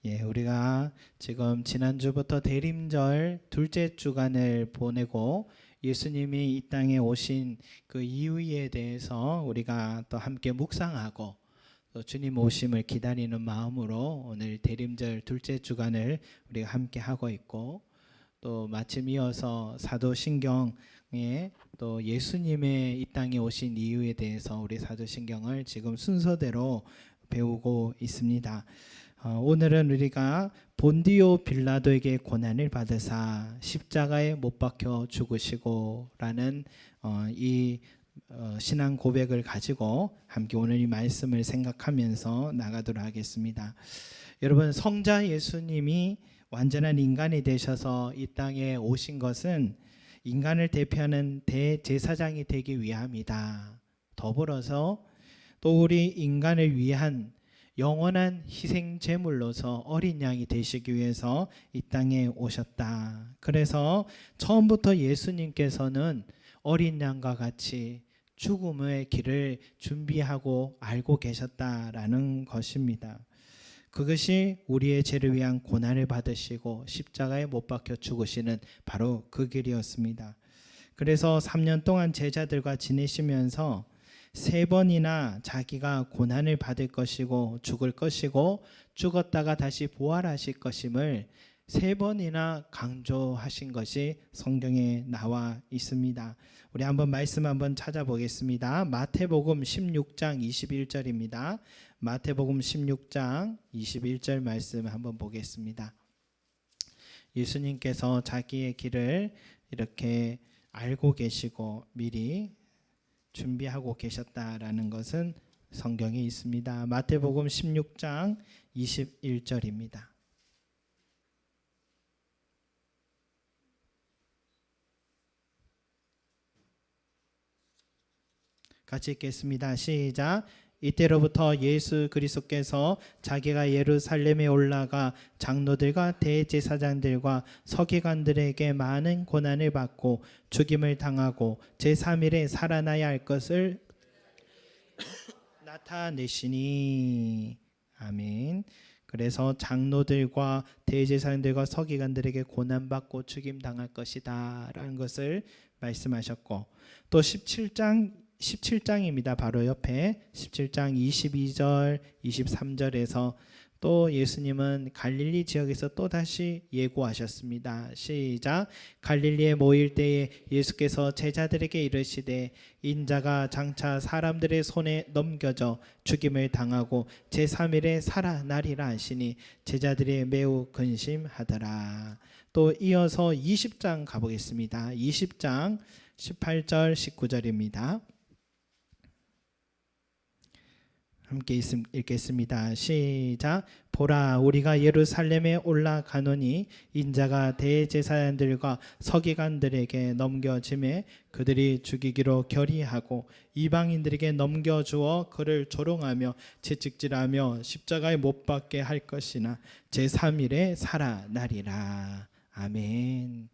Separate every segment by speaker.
Speaker 1: 예, 우리가 지금 지난주부터 대림절 둘째 주간을 보내고 예수님이 이 땅에 오신 그 이유에 대해서 우리가 또 함께 묵상하고 또 주님 오심을 기다리는 마음으로 오늘 대림절 둘째 주간을 우리가 함께 하고 있고, 또 마침 이어서 사도신경에 또 예수님의 이 땅에 오신 이유에 대해서 우리 사도신경을 지금 순서대로 배우고 있습니다. 오늘은 우리가 본디오 빌라도에게 고난을 받으사 십자가에 못 박혀 죽으시고 라는 이 신앙 고백을 가지고 함께 오늘 이 말씀을 생각하면서 나가도록 하겠습니다. 여러분, 성자 예수님이 완전한 인간이 되셔서 이 땅에 오신 것은 인간을 대표하는 대제사장이 되기 위함이다. 더불어서 또 우리 인간을 위한 영원한 희생 제물로서 어린 양이 되시기 위해서 이 땅에 오셨다. 그래서 처음부터 예수님께서는 어린 양과 같이 죽음의 길을 준비하고 알고 계셨다라는 것입니다. 그것이 우리의 죄를 위한 고난을 받으시고 십자가에 못 박혀 죽으시는 바로 그 길이었습니다. 그래서 3년 동안 제자들과 지내시면서 3번이나 자기가 고난을 받을 것이고 죽을 것이고 죽었다가 다시 부활하실 것임을 3번이나 강조하신 것이 성경에 나와 있습니다. 우리 한번 말씀 한번 찾아보겠습니다. 마태복음 16장 21절입니다. 마태복음 16장 21절 말씀 한번 보겠습니다. 예수님께서 자기의 길을 이렇게 알고 계시고 미리 준비하고 계셨다라는 것은 성경에 있습니다. 마태복음 16장 21절입니다. 같이 읽겠습니다. 시작. 이때로부터 예수 그리스도께서 자기가 예루살렘에 올라가 장로들과 대제사장들과 서기관들에게 많은 고난을 받고 죽임을 당하고 제3일에 살아나야 할 것을 나타내시니. 아멘. 그래서 장로들과 대제사장들과 서기관들에게 고난받고 죽임 당할 것이다 라는 것을 말씀하셨고, 또 17장입니다. 바로 옆에 17장 22절 23절에서 또 예수님은 갈릴리 지역에서 또다시 예고하셨습니다. 시작. 갈릴리에 모일 때에 예수께서 제자들에게 이르시되 인자가 장차 사람들의 손에 넘겨져 죽임을 당하고 제3일에 살아나리라 하시니 제자들이 매우 근심하더라. 또 이어서 20장 가보겠습니다. 20장 18절 19절입니다. 함께 읽겠습니다. 시작. 보라, 우리가 예루살렘에 올라가노니 인자가 대제사장들과 서기관들에게 넘겨짐에 그들이 죽이기로 결의하고 이방인들에게 넘겨주어 그를 조롱하며 채찍질하며 십자가에 못 박게 할 것이나 제3일에 살아나리라. 아멘.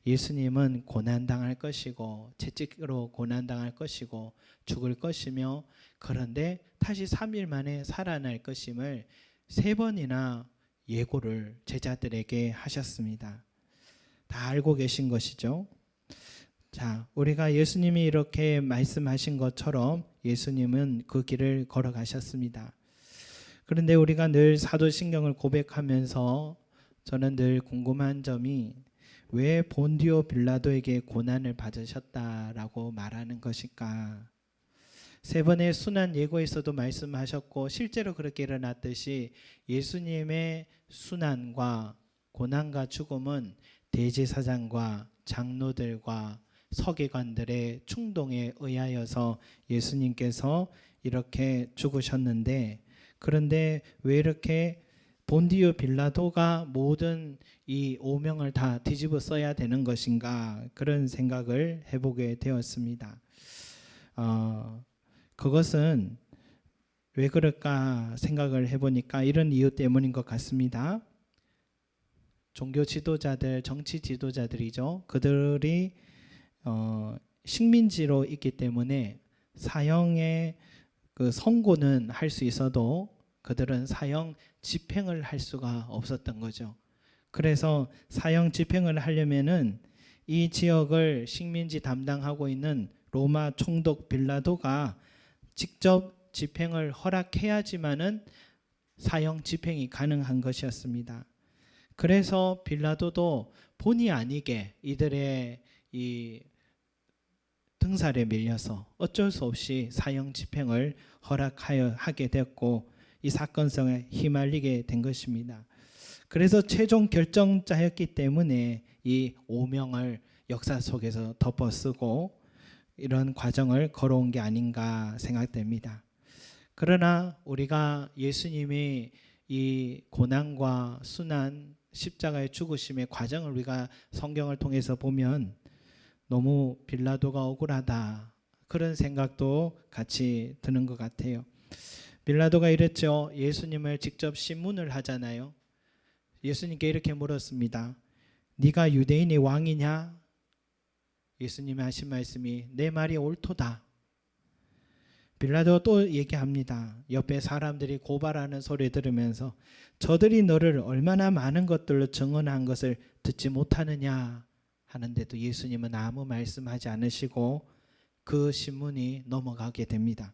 Speaker 1: 예수님은 고난당할 것이고 채찍으로 고난당할 것이고 죽을 것이며, 그런데 다시 3일 만에 살아날 것임을 3번이나 예고를 제자들에게 하셨습니다. 다 알고 계신 것이죠. 자, 우리가 예수님이 이렇게 말씀하신 것처럼 예수님은 그 길을 걸어가셨습니다. 그런데 우리가 늘 사도신경을 고백하면서 저는 늘 궁금한 점이, 왜 본디오 빌라도에게 고난을 받으셨다라고 말하는 것일까? 3번의 순환 예고에서도 말씀하셨고 실제로 그렇게 일어났듯이 예수님의 순환과 고난과 죽음은 대제사장과 장로들과 서기관들의 충동에 의하여서 예수님께서 이렇게 죽으셨는데, 그런데 왜 이렇게 본디오 빌라도가 모든 이 오명을 다 뒤집어 써야 되는 것인가, 그런 생각을 해보게 되었습니다. 그것은 왜 그럴까 생각을 해보니까 이런 이유 때문인 것 같습니다. 종교 지도자들, 정치 지도자들이죠. 그들이 식민지로 있기 때문에 사형의 그 선고는 할 수 있어도 그들은 사형 집행을 할 수가 없었던 거죠. 그래서 사형 집행을 하려면은 이 지역을 식민지 담당하고 있는 로마 총독 빌라도가 직접 집행을 허락해야지만은 사형 집행이 가능한 것이었습니다. 그래서 빌라도도 본의 아니게 이들의 이 등살에 밀려서 어쩔 수 없이 사형 집행을 하게 됐고 이 사건성에 휘말리게 된 것입니다. 그래서 최종 결정자였기 때문에 이 오명을 역사 속에서 덮어쓰고 이런 과정을 걸어온 게 아닌가 생각됩니다. 그러나 우리가 예수님이 이 고난과 순환 십자가의 죽으심의 과정을 우리가 성경을 통해서 보면 너무 빌라도가 억울하다 그런 생각도 같이 드는 것 같아요. 빌라도가 이랬죠. 예수님을 직접 신문을 하잖아요. 예수님께 이렇게 물었습니다. 네가 유대인의 왕이냐? 예수님이 하신 말씀이 내 말이 옳도다. 빌라도가 또 얘기합니다. 옆에 사람들이 고발하는 소리 들으면서 저들이 너를 얼마나 많은 것들로 증언한 것을 듣지 못하느냐 하는데도 예수님은 아무 말씀하지 않으시고 그 신문이 넘어가게 됩니다.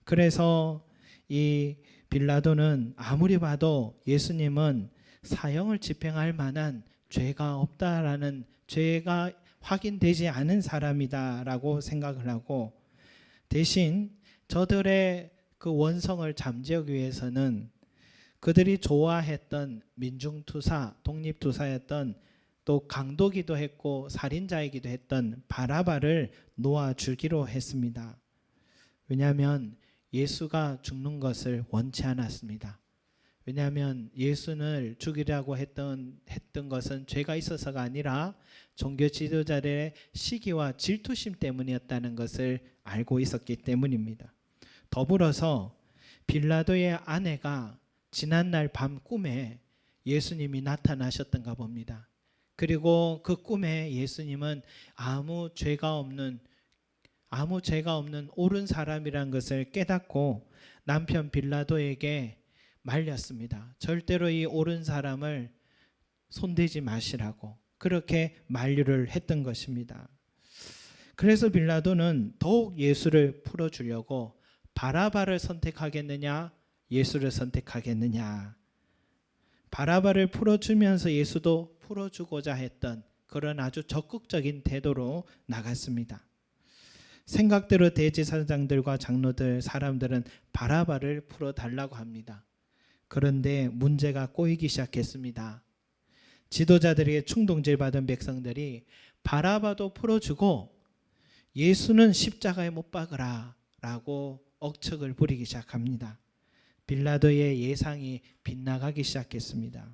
Speaker 1: 그래서 이 빌라도는 아무리 봐도 예수님은 사형을 집행할 만한 죄가 없다라는, 죄가 확인되지 않은 사람이다라고 생각을 하고, 대신 저들의 그 원성을 잠재우기 위해서는 그들이 좋아했던 민중투사, 독립투사였던 또 강도기도 했고 살인자이기도 했던 바라바를 놓아주기로 했습니다. 왜냐하면 예수가 죽는 것을 원치 않았습니다. 왜냐하면 예수를 죽이려고 했던 것은 죄가 있어서가 아니라 종교 지도자들의 시기와 질투심 때문이었다는 것을 알고 있었기 때문입니다. 더불어서 빌라도의 아내가 지난날 밤 꿈에 예수님이 나타나셨던가 봅니다. 그리고 그 꿈에 예수님은 아무 죄가 없는 옳은 사람이라는 것을 깨닫고 남편 빌라도에게 말렸습니다. 절대로 이 옳은 사람을 손대지 마시라고 그렇게 만류를 했던 것입니다. 그래서 빌라도는 더욱 예수를 풀어주려고 바라바를 선택하겠느냐 예수를 선택하겠느냐, 바라바를 풀어주면서 예수도 풀어주고자 했던 그런 아주 적극적인 태도로 나갔습니다. 생각대로 대제사장들과 장로들, 사람들은 바라바를 풀어달라고 합니다. 그런데 문제가 꼬이기 시작했습니다. 지도자들에게 충동질 받은 백성들이 바라바도 풀어주고 예수는 십자가에 못 박으라 라고 억측을 부리기 시작합니다. 빌라도의 예상이 빗나가기 시작했습니다.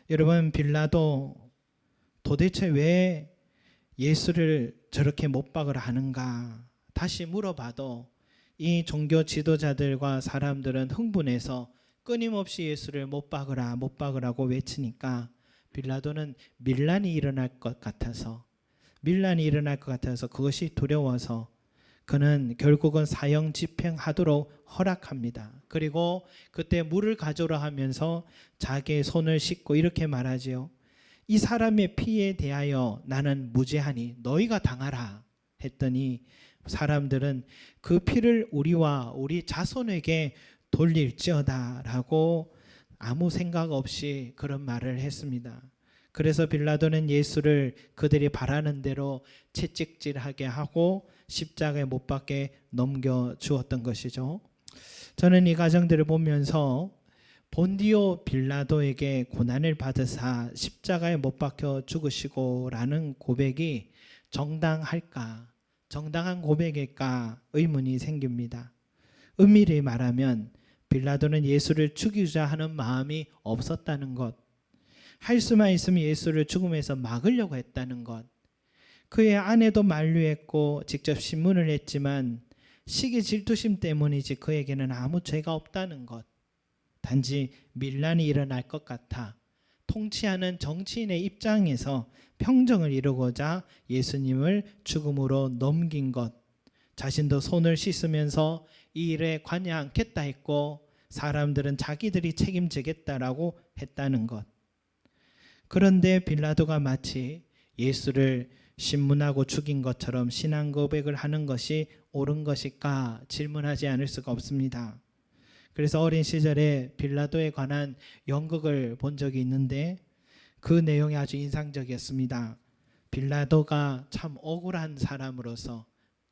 Speaker 1: 여러분, 빌라도 도대체 왜 예수를 저렇게 못 박으라 하는가 다시 물어봐도 이 종교 지도자들과 사람들은 흥분해서 끊임없이 예수를 못 박으라고 외치니까 빌라도는 밀란이 일어날 것 같아서 그것이 두려워서 그는 결국은 사형 집행하도록 허락합니다. 그리고 그때 물을 가져오라 하면서 자기의 손을 씻고 이렇게 말하지요. 이 사람의 피에 대하여 나는 무죄하니 너희가 당하라 했더니 사람들은 그 피를 우리와 우리 자손에게 돌릴지어다 라고 아무 생각 없이 그런 말을 했습니다. 그래서 빌라도는 예수를 그들이 바라는 대로 채찍질하게 하고 십자가에 못 박게 넘겨주었던 것이죠. 저는 이 과정들을 보면서 본디오 빌라도에게 고난을 받으사 십자가에 못 박혀 죽으시고 라는 고백이 정당할까, 정당한 고백일까 의문이 생깁니다. 엄밀히 말하면 빌라도는 예수를 죽이자 하는 마음이 없었다는 것, 할 수만 있으면 예수를 죽음에서 막으려고 했다는 것, 그의 아내도 만류했고 직접 신문을 했지만 시기 질투심 때문이지 그에게는 아무 죄가 없다는 것, 단지 밀란이 일어날 것 같아 통치하는 정치인의 입장에서 평정을 이루고자 예수님을 죽음으로 넘긴 것, 자신도 손을 씻으면서 이 일에 관여 않겠다 했고 사람들은 자기들이 책임지겠다라고 했다는 것. 그런데 빌라도가 마치 예수를 신문하고 죽인 것처럼 신앙 고백을 하는 것이 옳은 것일까 질문하지 않을 수가 없습니다. 그래서 어린 시절에 빌라도에 관한 연극을 본 적이 있는데 그 내용이 아주 인상적이었습니다. 빌라도가 참 억울한 사람으로서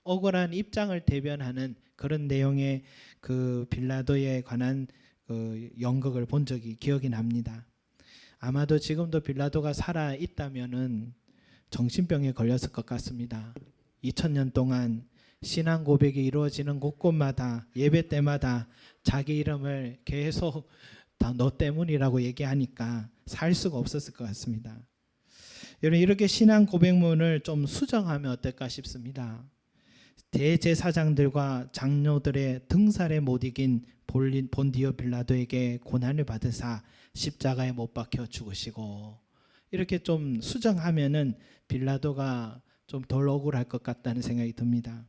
Speaker 1: 억울한 입장을 대변하는 그런 내용의 그 빌라도에 관한 그 연극을 본 적이 기억이 납니다. 아마도 지금도 빌라도가 살아 있다면은 정신병에 걸렸을 것 같습니다. 2000년 동안 신앙 고백이 이루어지는 곳곳마다 예배 때마다 자기 이름을 계속 다 너 때문이라고 얘기하니까 살 수가 없었을 것 같습니다. 여러분, 이렇게 신앙 고백문을 좀 수정하면 어떨까 싶습니다. 대제사장들과 장로들의 등살에 못 이긴 본디오 빌라도에게 고난을 받으사 십자가에 못 박혀 죽으시고, 이렇게 좀 수정하면은 빌라도가 좀 덜 억울할 것 같다는 생각이 듭니다.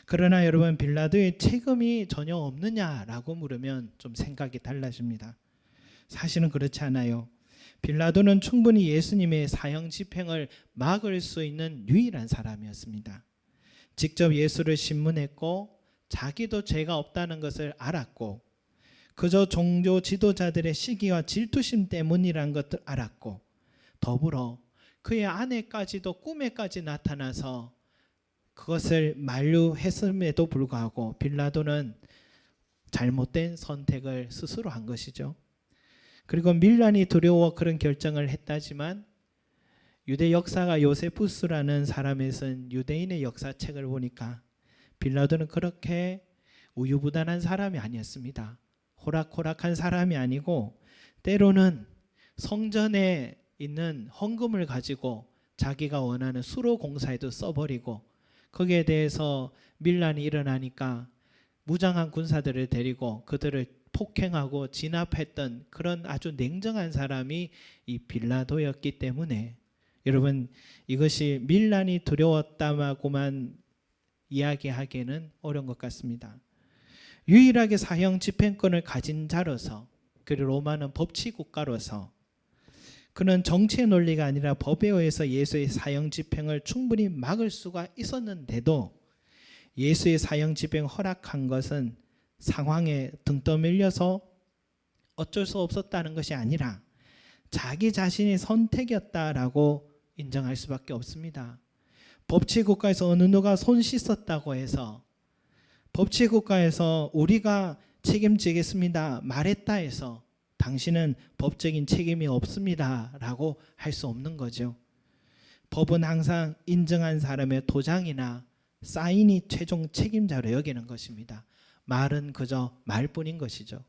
Speaker 1: 그러나 여러분, 빌라도의 책임이 전혀 없느냐라고 물으면 좀 생각이 달라집니다. 사실은 그렇지 않아요. 빌라도는 충분히 예수님의 사형 집행을 막을 수 있는 유일한 사람이었습니다. 직접 예수를 신문했고 자기도 죄가 없다는 것을 알았고 그저 종교 지도자들의 시기와 질투심 때문이라는 것을 알았고 더불어 그의 아내까지도 꿈에까지 나타나서 그것을 만류했음에도 불구하고 빌라도는 잘못된 선택을 스스로 한 것이죠. 그리고 밀란이 두려워 그런 결정을 했다지만 유대 역사가 요세푸스라는 사람이 쓴 유대인의 역사책을 보니까 빌라도는 그렇게 우유부단한 사람이 아니었습니다. 호락호락한 사람이 아니고 때로는 성전에 있는 헌금을 가지고 자기가 원하는 수로 공사에도 써버리고 거기에 대해서 밀란이 일어나니까 무장한 군사들을 데리고 그들을 폭행하고 진압했던 그런 아주 냉정한 사람이 이 빌라도였기 때문에 여러분, 이것이 밀란이 두려웠다고만 이야기하기에는 어려운 것 같습니다. 유일하게 사형 집행권을 가진 자로서 그리고 로마는 법치 국가로서 그는 정치의 논리가 아니라 법에 의해서 예수의 사형 집행을 충분히 막을 수가 있었는데도 예수의 사형 집행 허락한 것은 상황에 등 떠밀려서 어쩔 수 없었다는 것이 아니라 자기 자신의 선택이었다라고 인정할 수밖에 없습니다. 법치국가에서 어느 누가 손 씻었다고 해서 법치국가에서 우리가 책임지겠습니다 말했다 해서 당신은 법적인 책임이 없습니다 라고 할 수 없는 거죠. 법은 항상 인정한 사람의 도장이나 사인이 최종 책임자로 여기는 것입니다. 말은 그저 말뿐인 것이죠.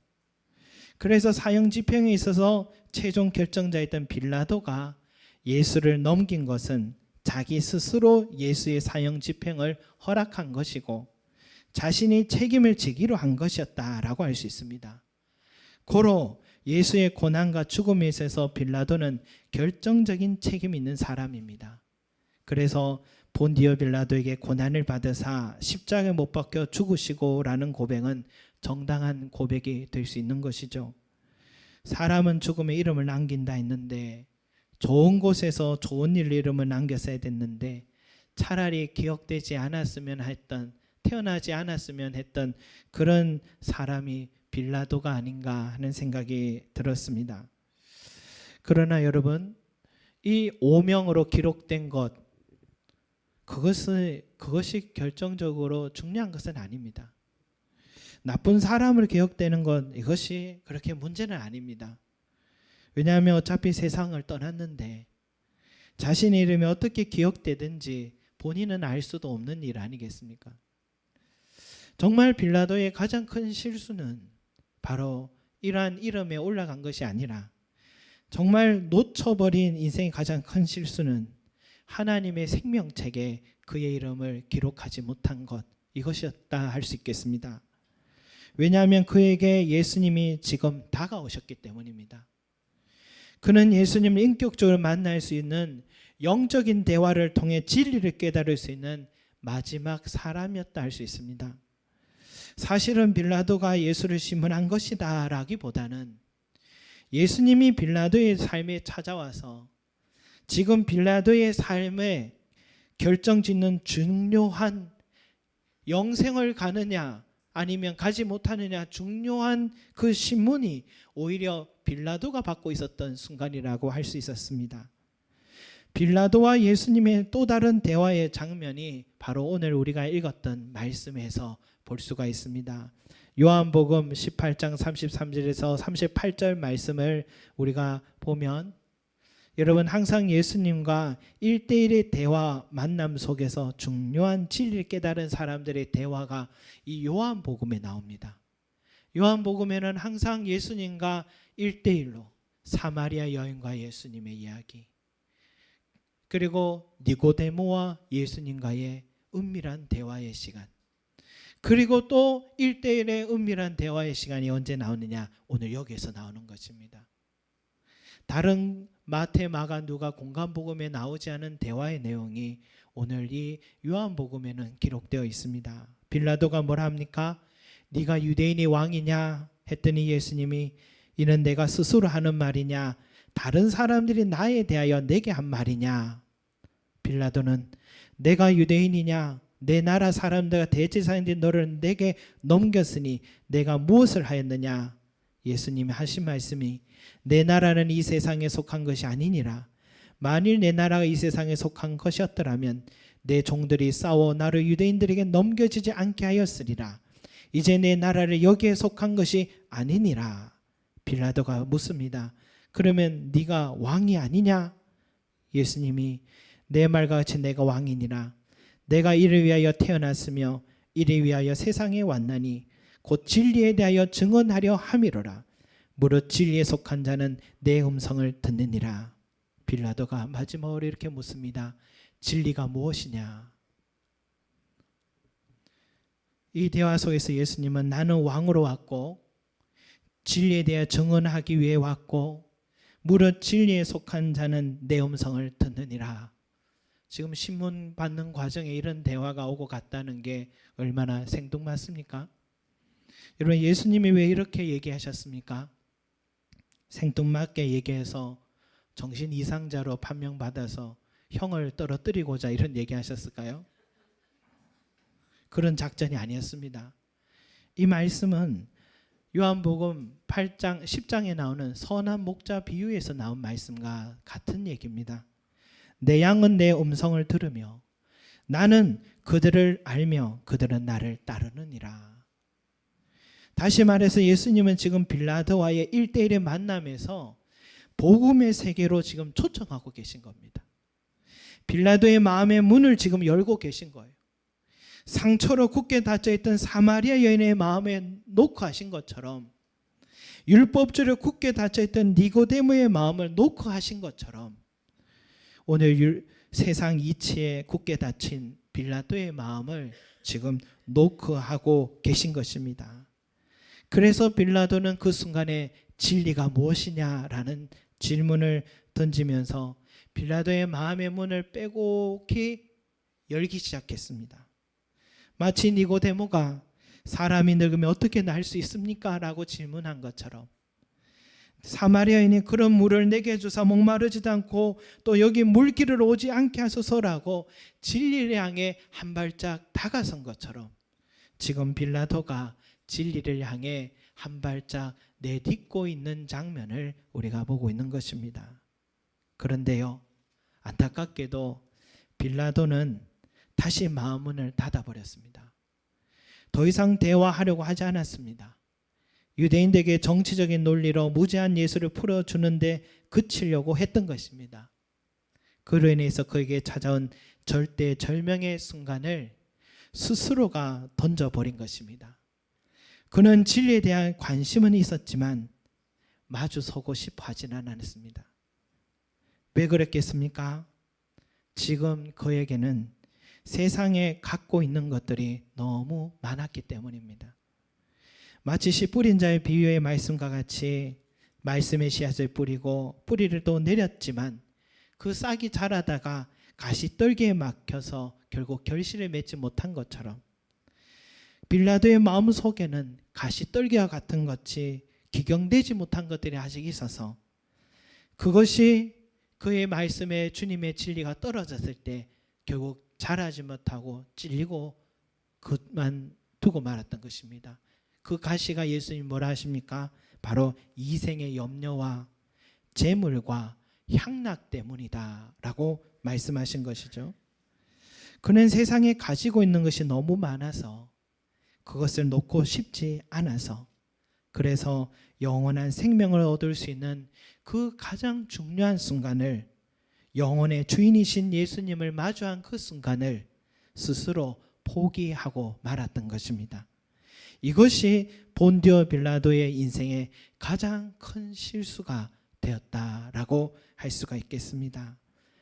Speaker 1: 그래서 사형 집행에 있어서 최종 결정자였던 빌라도가 예수를 넘긴 것은 자기 스스로 예수의 사형 집행을 허락한 것이고 자신이 책임을 지기로 한 것이었다라고 할 수 있습니다. 고로 예수의 고난과 죽음에 있어서 빌라도는 결정적인 책임이 있는 사람입니다. 그래서 본디오 빌라도에게 고난을 받으사 십자가에 못 박혀 죽으시고 라는 고백은 정당한 고백이 될 수 있는 것이죠. 사람은 죽음의 이름을 남긴다 했는데 좋은 곳에서 좋은 일 이름을 남겼어야 됐는데 차라리 기억되지 않았으면 했던, 태어나지 않았으면 했던 그런 사람이 빌라도가 아닌가 하는 생각이 들었습니다. 그러나 여러분, 이 오명으로 기록된 것, 그것이 결정적으로 중요한 것은 아닙니다. 나쁜 사람으로 기억되는 것, 이것이 그렇게 문제는 아닙니다. 왜냐하면 어차피 세상을 떠났는데 자신의 이름이 어떻게 기억되든지 본인은 알 수도 없는 일 아니겠습니까? 정말 빌라도의 가장 큰 실수는 바로 이러한 이름에 올라간 것이 아니라 정말 놓쳐버린 인생의 가장 큰 실수는 하나님의 생명책에 그의 이름을 기록하지 못한 것, 이것이었다 할 수 있겠습니다. 왜냐하면 그에게 예수님이 지금 다가오셨기 때문입니다. 그는 예수님을 인격적으로 만날 수 있는 영적인 대화를 통해 진리를 깨달을 수 있는 마지막 사람이었다 할 수 있습니다. 사실은 빌라도가 예수를 심문한 것이다 라기보다는 예수님이 빌라도의 삶에 찾아와서 지금 빌라도의 삶에 결정짓는 중요한 영생을 가느냐 아니면 가지 못하느냐 중요한 그 신문이 오히려 빌라도가 받고 있었던 순간이라고 할 수 있었습니다. 빌라도와 예수님의 또 다른 대화의 장면이 바로 오늘 우리가 읽었던 말씀에서 볼 수가 있습니다. 요한복음 18장 33절에서 38절 말씀을 우리가 보면 여러분 항상 예수님과 1대1의 대화 만남 속에서 중요한 진리를 깨달은 사람들의 대화가 이 요한복음에 나옵니다. 요한복음에는 항상 예수님과 1대1로 사마리아 여인과 예수님의 이야기 그리고 니고데모와 예수님과의 은밀한 대화의 시간 그리고 또 1대1의 은밀한 대화의 시간이 언제 나오느냐 오늘 여기에서 나오는 것입니다. 다른 마태, 마가, 누가 공간복음에 나오지 않은 대화의 내용이 오늘 이 요한복음에는 기록되어 있습니다. 빌라도가 뭐라 합니까? 네가 유대인의 왕이냐 했더니 예수님이 이는 내가 스스로 하는 말이냐 다른 사람들이 나에 대하여 내게 한 말이냐. 빌라도는 내가 유대인이냐 내 나라 사람들과 대제사장들이 너를 내게 넘겼으니 내가 무엇을 하였느냐. 예수님이 하신 말씀이 내 나라는 이 세상에 속한 것이 아니니라. 만일 내 나라가 이 세상에 속한 것이었더라면 내 종들이 싸워 나를 유대인들에게 넘겨지지 않게 하였으리라. 이제 내 나라를 여기에 속한 것이 아니니라. 빌라도가 묻습니다. 그러면 네가 왕이 아니냐? 예수님이 내 말과 같이 내가 왕이니라. 내가 이를 위하여 태어났으며 이를 위하여 세상에 왔나니 곧 진리에 대하여 증언하려 함이로라. 무릇 진리에 속한 자는 내 음성을 듣느니라. 빌라도가 마지막으로 이렇게 묻습니다. 진리가 무엇이냐? 이 대화 속에서 예수님은 나는 왕으로 왔고 진리에 대해 증언하기 위해 왔고 무릇 진리에 속한 자는 내 음성을 듣느니라. 지금 신문 받는 과정에 이런 대화가 오고 갔다는 게 얼마나 생뚱맞습니까? 여러분 예수님이 왜 이렇게 얘기하셨습니까? 생뚱맞게 얘기해서 정신 이상자로 판명받아서 형을 떨어뜨리고자 이런 얘기하셨을까요? 그런 작전이 아니었습니다. 이 말씀은 요한복음 8장 10장에 나오는 선한 목자 비유에서 나온 말씀과 같은 얘기입니다. 내 양은 내 음성을 들으며 나는 그들을 알며 그들은 나를 따르느니라. 다시 말해서 예수님은 지금 빌라도와의 1대1의 만남에서 복음의 세계로 지금 초청하고 계신 겁니다. 빌라도의 마음의 문을 지금 열고 계신 거예요. 상처로 굳게 닫혀있던 사마리아 여인의 마음에 놓고 하신 것처럼 율법주의로 굳게 닫혀있던 니고데모의 마음을 놓고 하신 것처럼 오늘 세상 이치에 굳게 닫힌 빌라도의 마음을 지금 놓고 하고 계신 것입니다. 그래서 빌라도는 그 순간에 진리가 무엇이냐라는 질문을 던지면서 빌라도의 마음의 문을 빼곡히 열기 시작했습니다. 마치 니고데모가 사람이 늙으면 어떻게 날 수 있습니까? 라고 질문한 것처럼 사마리아인이 그런 물을 내게 주사 목마르지도 않고 또 여기 물길을 오지 않게 하소서라고 진리를 향해 한 발짝 다가선 것처럼 지금 빌라도가 진리를 향해 한 발짝 내딛고 있는 장면을 우리가 보고 있는 것입니다. 그런데요, 안타깝게도 빌라도는 다시 마음문을 닫아버렸습니다. 더 이상 대화하려고 하지 않았습니다. 유대인들에게 정치적인 논리로 무제한 예수를 풀어주는데 그치려고 했던 것입니다. 그로 인해서 그에게 찾아온 절대절명의 순간을 스스로가 던져버린 것입니다. 그는 진리에 대한 관심은 있었지만 마주 서고 싶어 하지는 않았습니다. 왜 그랬겠습니까? 지금 그에게는 세상에 갖고 있는 것들이 너무 많았기 때문입니다. 마치 씨 뿌린 자의 비유의 말씀과 같이 말씀의 씨앗을 뿌리고 뿌리를 또 내렸지만 그 싹이 자라다가 가시떨기에 막혀서 결국 결실을 맺지 못한 것처럼 빌라도의 마음 속에는 가시떨기와 같은 것이 기경되지 못한 것들이 아직 있어서 그것이 그의 말씀에 주님의 진리가 떨어졌을 때 결국 자라지 못하고 찔리고 그만 두고 말았던 것입니다. 그 가시가 예수님이 뭐라 하십니까? 바로 이생의 염려와 재물과 향락 때문이다 라고 말씀하신 것이죠. 그는 세상에 가지고 있는 것이 너무 많아서 그것을 놓고 싶지 않아서 그래서 영원한 생명을 얻을 수 있는 그 가장 중요한 순간을 영혼의 주인이신 예수님을 마주한 그 순간을 스스로 포기하고 말았던 것입니다. 이것이 본디오 빌라도의 인생의 가장 큰 실수가 되었다라고 할 수가 있겠습니다.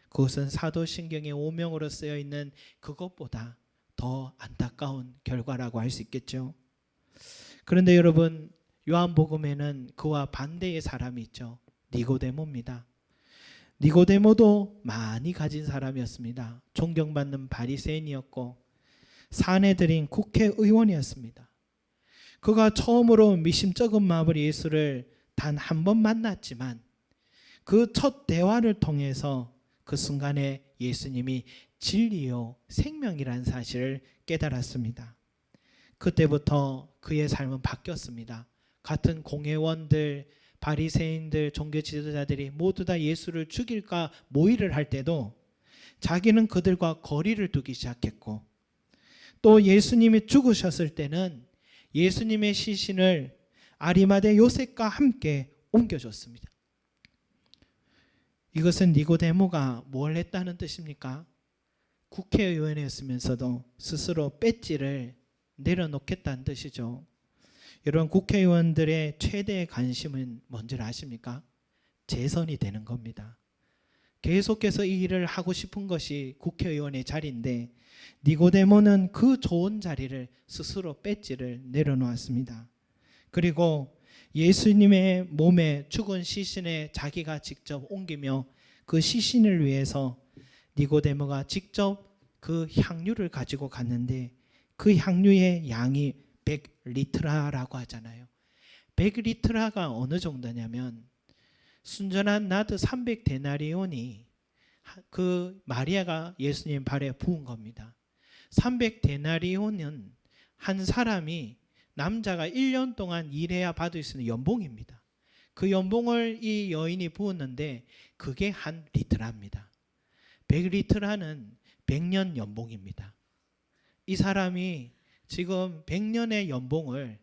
Speaker 1: 그것은 사도신경의 오명으로 쓰여 있는 그것보다 더 안타까운 결과라고 할 수 있겠죠. 그런데 여러분, 요한복음에는 그와 반대의 사람이 있죠. 니고데모입니다. 니고데모도 많이 가진 사람이었습니다. 존경받는 바리새인이었고 사내들인 국회의원이었습니다. 그가 처음으로 미심쩍은 마음으로 예수를 단 한 번 만났지만 그 첫 대화를 통해서 그 순간에 예수님이 진리요 생명이라는 사실을 깨달았습니다. 그때부터 그의 삶은 바뀌었습니다. 같은 공회원들, 바리새인들, 종교 지도자들이 모두 다 예수를 죽일까 모의를 할 때도 자기는 그들과 거리를 두기 시작했고 또 예수님이 죽으셨을 때는 예수님의 시신을 아리마대 요셉과 함께 옮겨줬습니다. 이것은 니고데모가 뭘 했다는 뜻입니까? 국회의원이었으면서도 스스로 배지를 내려놓겠다는 뜻이죠. 여러분, 국회의원들의 최대의 관심은 뭔지 아십니까? 재선이 되는 겁니다. 계속해서 이 일을 하고 싶은 것이 국회의원의 자리인데 니고데모는 그 좋은 자리를 스스로 배지를 내려놓았습니다. 그리고 예수님의 몸에 죽은 시신에 자기가 직접 옮기며 그 시신을 위해서 니고데모가 직접 그 향유를 가지고 갔는데 그 향유의 양이 100리트라라고 하잖아요. 100리트라가 어느 정도냐면 순전한 나드 300데나리온이 그 마리아가 예수님 발에 부은 겁니다. 300데나리온은 한 사람이 남자가 1년 동안 일해야 받을 수 있는 연봉입니다. 그 연봉을 이 여인이 부었는데 그게 한 리트라입니다. 100리트라는 100년 연봉입니다. 이 사람이 지금 100년의 연봉을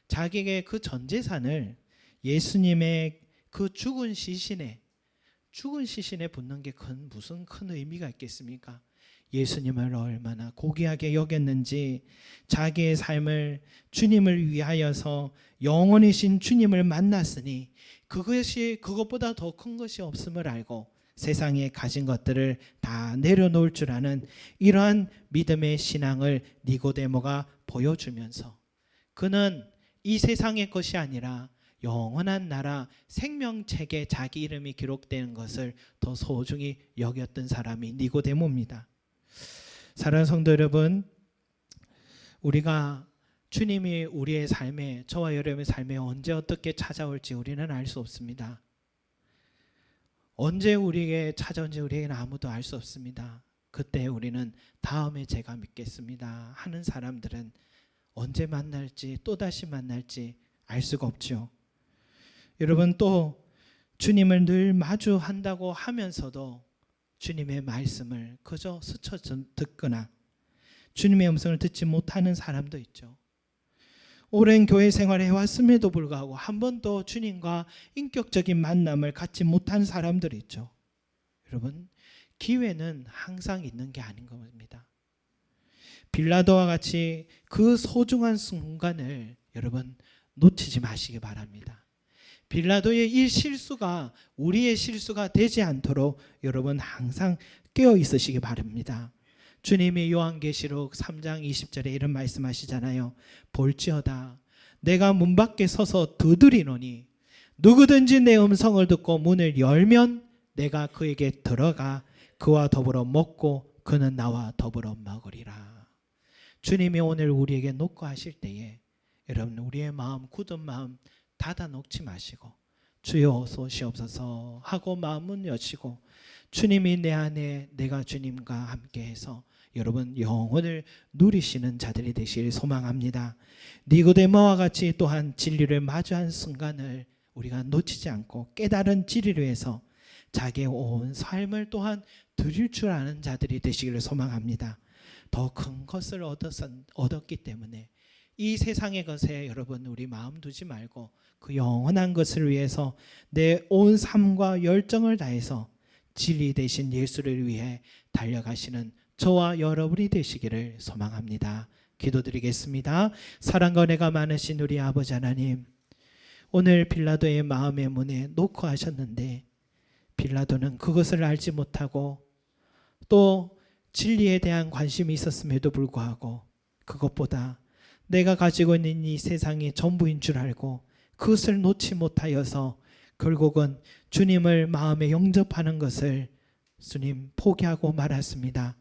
Speaker 1: 자기의 그 전 재산을 예수님의 그 죽은 시신에 붓는 게 무슨 큰 의미가 있겠습니까? 예수님을 얼마나 고귀하게 여겼는지 자기의 삶을 주님을 위하여서 영원이신 주님을 만났으니 그것보다 더 큰 것이 없음을 알고 세상에 가진 것들을 다 내려놓을 줄 아는 이러한 믿음의 신앙을 니고데모가 보여주면서 그는 이 세상의 것이 아니라 영원한 나라 생명책에 자기 이름이 기록되는 것을 더 소중히 여겼던 사람이 니고데모입니다. 사랑하는 성도 여러분, 우리가 주님이 우리의 삶에, 저와 여러분의 삶에 언제 어떻게 찾아올지 우리는 알 수 없습니다. 언제 우리에게 찾아온지 우리에게는 아무도 알 수 없습니다. 그때 우리는 다음에 제가 믿겠습니다 하는 사람들은 언제 만날지 또다시 만날지 알 수가 없죠. 여러분, 또 주님을 늘 마주한다고 하면서도 주님의 말씀을 그저 스쳐 듣거나 주님의 음성을 듣지 못하는 사람도 있죠. 오랜 교회 생활을 해왔음에도 불구하고 한 번도 주님과 인격적인 만남을 갖지 못한 사람들이 있죠. 여러분, 기회는 항상 있는 게 아닌 겁니다. 빌라도와 같이 그 소중한 순간을 여러분 놓치지 마시기 바랍니다. 빌라도의 이 실수가 우리의 실수가 되지 않도록 여러분 항상 깨어 있으시기 바랍니다. 주님이 요한계시록 3장 20절에 이런 말씀하시잖아요. 볼지어다 내가 문 밖에 서서 두드리노니 누구든지 내 음성을 듣고 문을 열면 내가 그에게 들어가 그와 더불어 먹고 그는 나와 더불어 먹으리라. 주님이 오늘 우리에게 놓고 하실 때에 여러분 우리의 마음, 굳은 마음 닫아 놓지 마시고 주여 어서 오시옵소서 하고 마음은 여시고 주님이 내 안에 내가 주님과 함께해서 여러분 영혼을 누리시는 자들이 되시길 소망합니다. 니고데모와 같이 또한 진리를 마주한 순간을 우리가 놓치지 않고 깨달은 진리로 해서 자기의 온 삶을 또한 드릴 줄 아는 자들이 되시기를 소망합니다. 더 큰 것을 얻었기 때문에 이 세상의 것에 여러분 우리 마음 두지 말고 그 영원한 것을 위해서 내 온 삶과 열정을 다해서 진리 되신 예수를 위해 달려가시는 저와 여러분이 되시기를 소망합니다. 기도드리겠습니다. 사랑과 은혜가 많으신 우리 아버지 하나님, 오늘 빌라도의 마음의 문에 놓고 하셨는데 빌라도는 그것을 알지 못하고 또 진리에 대한 관심이 있었음에도 불구하고 그것보다 내가 가지고 있는 이 세상이 전부인 줄 알고 그것을 놓지 못하여서 결국은 주님을 마음에 영접하는 것을 주님 포기하고 말았습니다.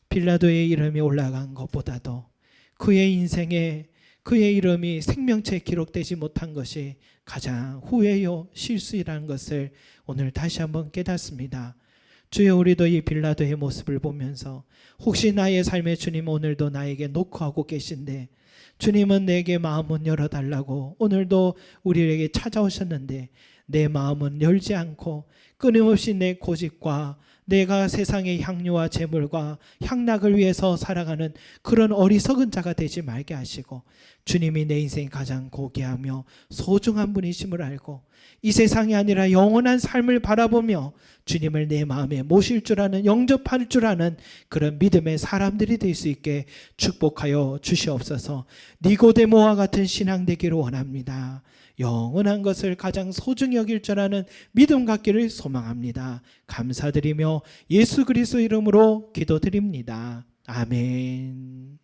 Speaker 1: 빌라도의 이름이 올라간 것보다도 그의 인생에 그의 이름이 생명체에 기록되지 못한 것이 가장 후회요 실수이라는 것을 오늘 다시 한번 깨닫습니다. 주여, 우리도 이 빌라도의 모습을 보면서 혹시 나의 삶에 주님 오늘도 나에게 놓고 하고 계신데 주님은 내게 마음은 열어달라고 오늘도 우리에게 찾아오셨는데 내 마음은 열지 않고 끊임없이 내 고집과 내가 세상의 향유와 재물과 향락을 위해서 살아가는 그런 어리석은 자가 되지 말게 하시고 주님이 내 인생이 가장 고귀하며 소중한 분이심을 알고 이 세상이 아니라 영원한 삶을 바라보며 주님을 내 마음에 모실 줄 아는, 영접할 줄 아는 그런 믿음의 사람들이 될 수 있게 축복하여 주시옵소서. 니고데모와 같은 신앙 되기를 원합니다. 영원한 것을 가장 소중히 여길 줄 아는 믿음 갖기를 소망합니다. 감사드리며 예수 그리스도 이름으로 기도드립니다. 아멘.